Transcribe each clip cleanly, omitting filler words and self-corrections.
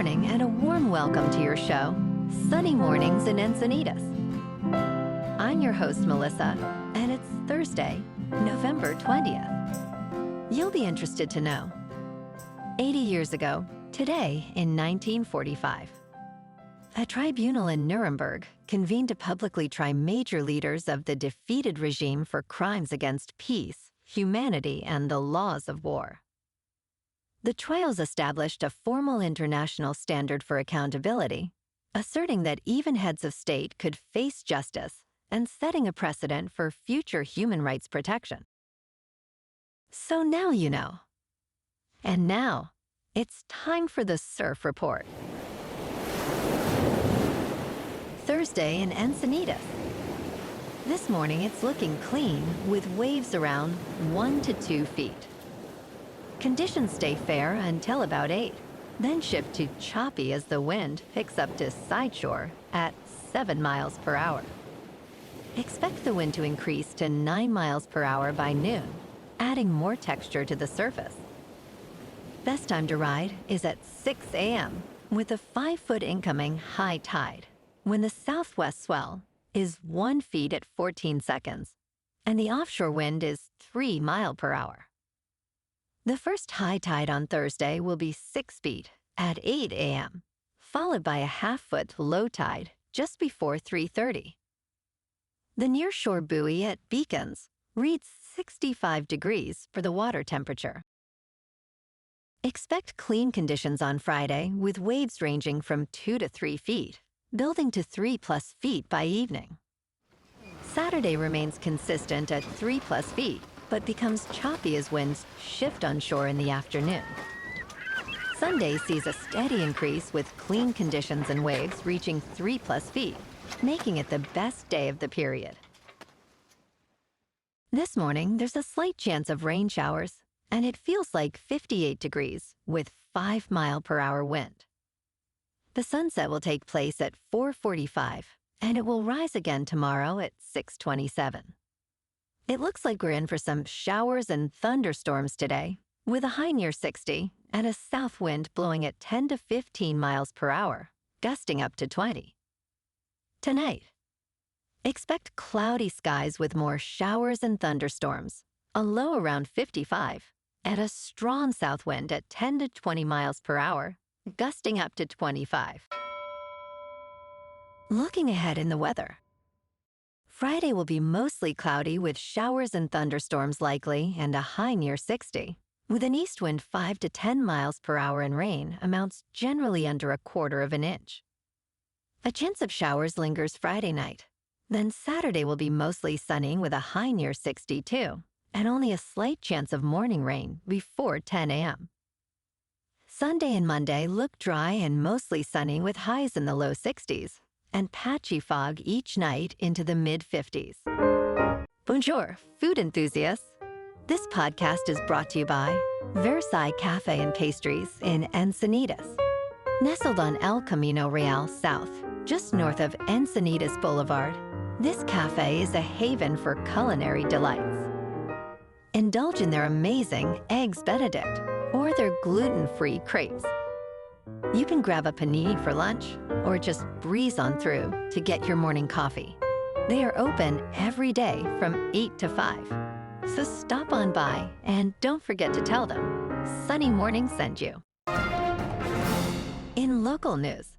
morning and a warm welcome to your show, Sunny Mornings in Encinitas. I'm your host, Melissa, and it's Thursday, November 20th. You'll be interested to know. 80 years ago, today in 1945, a tribunal in Nuremberg convened to publicly try major leaders of the defeated regime for crimes against peace, humanity, and the laws of war. The trials established a formal international standard for accountability, asserting that even heads of state could face justice and setting a precedent for future human rights protection. So now you know. And now, it's time for the Surf Report. Thursday in Encinitas. This morning it's looking clean with waves around 1 to 2 feet. Conditions stay fair until about 8, then shift to choppy as the wind picks up to sideshore at 7 miles per hour. Expect the wind to increase to 9 miles per hour by noon, adding more texture to the surface. Best time to ride is at 6 a.m. with a 5-foot incoming high tide, when the southwest swell is 1 foot at 14 seconds, and the offshore wind is 3 miles per hour. The first high tide on Thursday will be 6 feet at 8 a.m., followed by a half-foot low tide just before 3:30. The nearshore buoy at Beacons reads 65 degrees for the water temperature. Expect clean conditions on Friday with waves ranging from 2 to 3 feet, building to 3+ feet by evening. Saturday remains consistent at 3+ feet, but becomes choppy as winds shift onshore in the afternoon. Sunday sees a steady increase with clean conditions and waves reaching 3+ feet, making it the best day of the period. This morning, there's a slight chance of rain showers, and it feels like 58 degrees with 5 miles per hour wind. The sunset will take place at 4:45, and it will rise again tomorrow at 6:27. It looks like we're in for some showers and thunderstorms today, with a high near 60 and a south wind blowing at 10 to 15 miles per hour, gusting up to 20. Tonight, expect cloudy skies with more showers and thunderstorms, a low around 55, and a strong south wind at 10 to 20 miles per hour, gusting up to 25. Looking ahead in the weather. Friday will be mostly cloudy with showers and thunderstorms likely and a high near 60, with an east wind 5 to 10 miles per hour and rain amounts generally under 1/4 inch. A chance of showers lingers Friday night. Then Saturday will be mostly sunny with a high near 62 and only a slight chance of morning rain before 10 a.m. Sunday and Monday look dry and mostly sunny with highs in the low 60s. And patchy fog each night into the mid-50s. Bonjour, food enthusiasts. This podcast is brought to you by Versailles Cafe and Pastries in Encinitas. Nestled on El Camino Real South, just north of Encinitas Boulevard, this cafe is a haven for culinary delights. Indulge in their amazing Eggs Benedict or their gluten-free crepes. You can grab a panini for lunch or just breeze on through to get your morning coffee. They are open every day from 8 to 5. So stop on by and don't forget to tell them Sunny Morning sent you. In local news,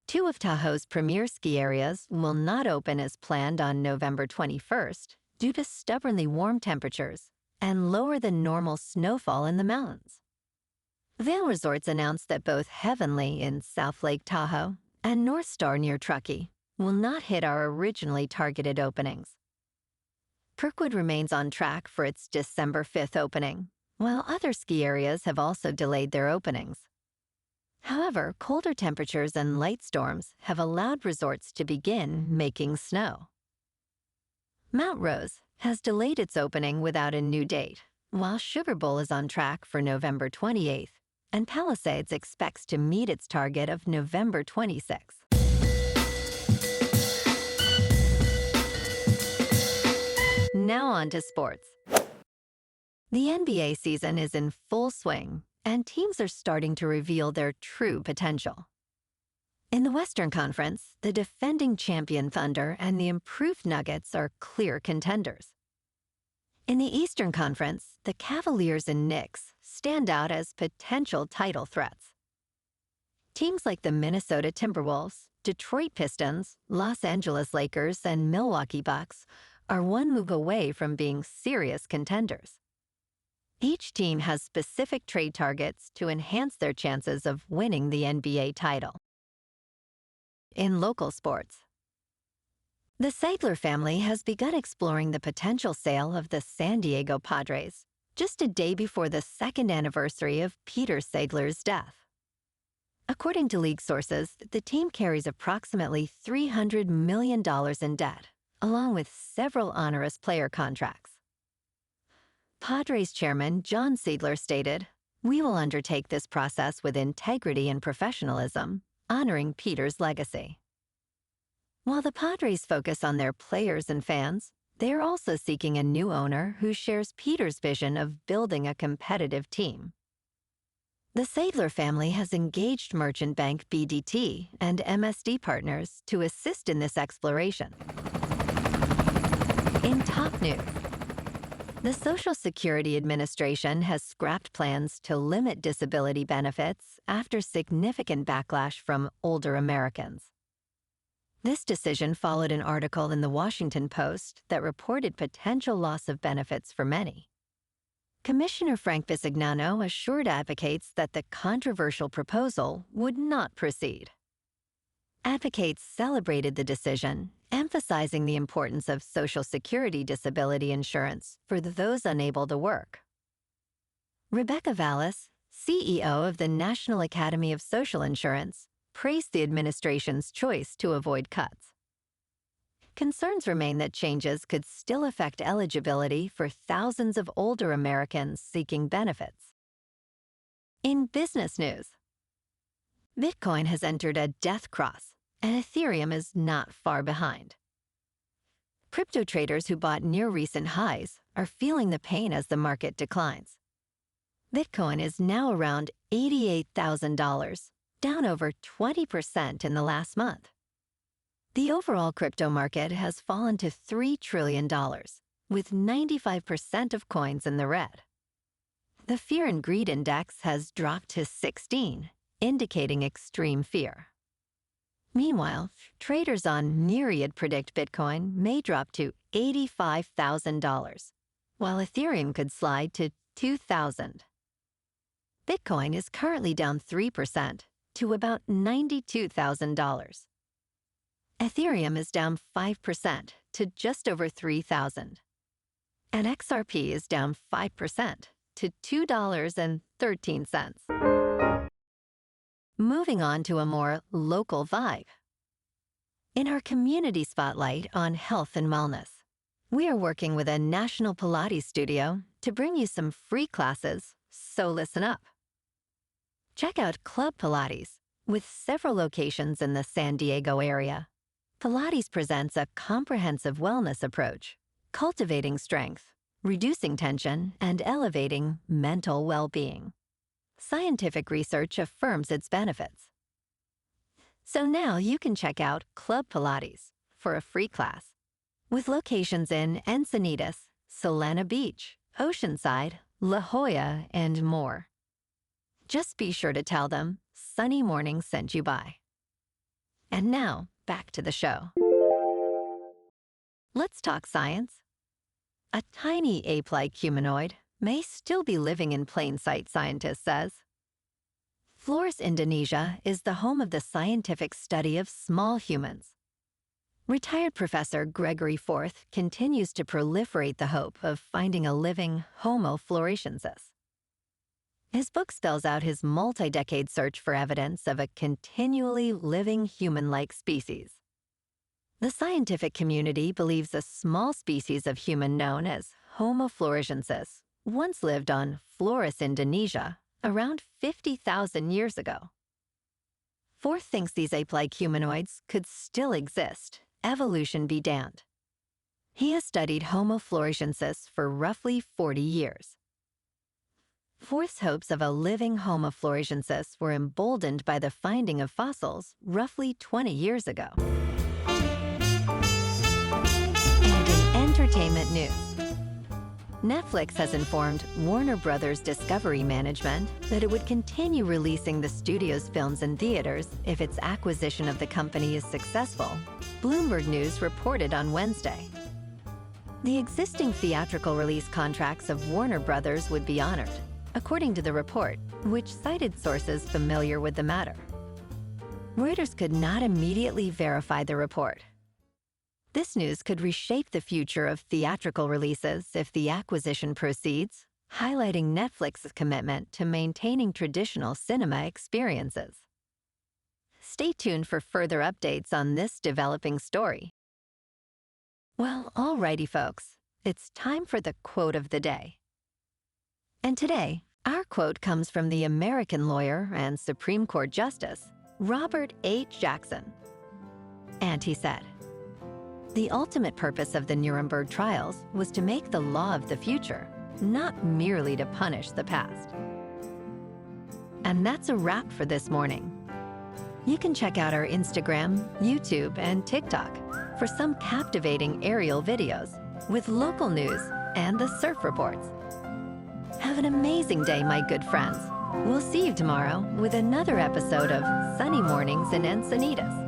2 of Tahoe's premier ski areas will not open as planned on November 21st due to stubbornly warm temperatures and lower than normal snowfall in the mountains. Vail Resorts announced that both Heavenly in South Lake Tahoe and North Star near Truckee will not hit our originally targeted openings. Kirkwood remains on track for its December 5th opening, while other ski areas have also delayed their openings. However, colder temperatures and light storms have allowed resorts to begin making snow. Mount Rose has delayed its opening without a new date, while Sugar Bowl is on track for November 28th, and Palisades expects to meet its target of November 26th. Now on to sports. The NBA season is in full swing, and teams are starting to reveal their true potential. In the Western Conference, the defending champion Thunder and the improved Nuggets are clear contenders. In the Eastern Conference, the Cavaliers and Knicks stand out as potential title threats. Teams like the Minnesota Timberwolves, Detroit Pistons, Los Angeles Lakers, and Milwaukee Bucks are one move away from being serious contenders. Each team has specific trade targets to enhance their chances of winning the NBA title. In local sports, the Seidler family has begun exploring the potential sale of the San Diego Padres, just a day before the second anniversary of Peter Seidler's death. According to league sources, the team carries approximately $300 million in debt, along with several onerous player contracts. Padres chairman John Seidler stated, "We will undertake this process with integrity and professionalism, honoring Peter's legacy." While the Padres focus on their players and fans, they are also seeking a new owner who shares Peter's vision of building a competitive team. The Seidler family has engaged merchant bank BDT and MSD partners to assist in this exploration. In top news, the Social Security Administration has scrapped plans to limit disability benefits after significant backlash from older Americans. This decision followed an article in the Washington Post that reported potential loss of benefits for many. Commissioner Frank Bisignano assured advocates that the controversial proposal would not proceed. Advocates celebrated the decision, emphasizing the importance of Social Security disability insurance for those unable to work. Rebecca Vallis, CEO of the National Academy of Social Insurance, praised the administration's choice to avoid cuts. Concerns remain that changes could still affect eligibility for thousands of older Americans seeking benefits. In business news, Bitcoin has entered a death cross, and Ethereum is not far behind. Crypto traders who bought near recent highs are feeling the pain as the market declines. Bitcoin is now around $88,000, down over 20% in the last month. The overall crypto market has fallen to $3 trillion, with 95% of coins in the red. The Fear and Greed Index has dropped to 16, indicating extreme fear. Meanwhile, traders on Myriad predict Bitcoin may drop to $85,000, while Ethereum could slide to $2,000. Bitcoin is currently down 3% to about $92,000. Ethereum is down 5% to just over $3,000. And XRP is down 5% to $2.13. Moving on to a more local vibe. In our community spotlight on health and wellness, we are working with a national Pilates studio to bring you some free classes, so listen up. Check out Club Pilates, with several locations in the San Diego area. Pilates presents a comprehensive wellness approach, cultivating strength, reducing tension, and elevating mental well-being. Scientific research affirms its benefits. So now you can check out Club Pilates for a free class, with locations in Encinitas, Solana Beach, Oceanside, La Jolla, and more. Just be sure to tell them Sunny Morning sent you by. And now, back to the show. Let's talk science. A tiny ape-like humanoid may still be living in plain sight, scientists says. Flores, Indonesia is the home of the scientific study of small humans. Retired Professor Gregory Forth continues to proliferate the hope of finding a living Homo floresiensis. His book spells out his multi-decade search for evidence of a continually living human-like species. The scientific community believes a small species of human known as Homo floresiensis once lived on Flores, Indonesia, around 50,000 years ago. Forth thinks these ape-like humanoids could still exist, evolution be damned. He has studied Homo floresiensis for roughly 40 years. Forth's hopes of a living Homo floresiensis were emboldened by the finding of fossils roughly 20 years ago. And in entertainment news, Netflix has informed Warner Brothers Discovery Management that it would continue releasing the studio's films in theaters if its acquisition of the company is successful, Bloomberg News reported on Wednesday. The existing theatrical release contracts of Warner Brothers would be honored, according to the report, which cited sources familiar with the matter. Reuters could not immediately verify the report. This news could reshape the future of theatrical releases if the acquisition proceeds, highlighting Netflix's commitment to maintaining traditional cinema experiences. Stay tuned for further updates on this developing story. Well, alrighty, folks, it's time for the quote of the day. And today, our quote comes from the American lawyer and Supreme Court Justice, Robert H. Jackson. And he said, "The ultimate purpose of the Nuremberg trials was to make the law of the future, not merely to punish the past." And that's a wrap for this morning. You can check out our Instagram, YouTube, and TikTok for some captivating aerial videos with local news and the surf reports. Have an amazing day, my good friends. We'll see you tomorrow with another episode of Sunny Mornings in Encinitas.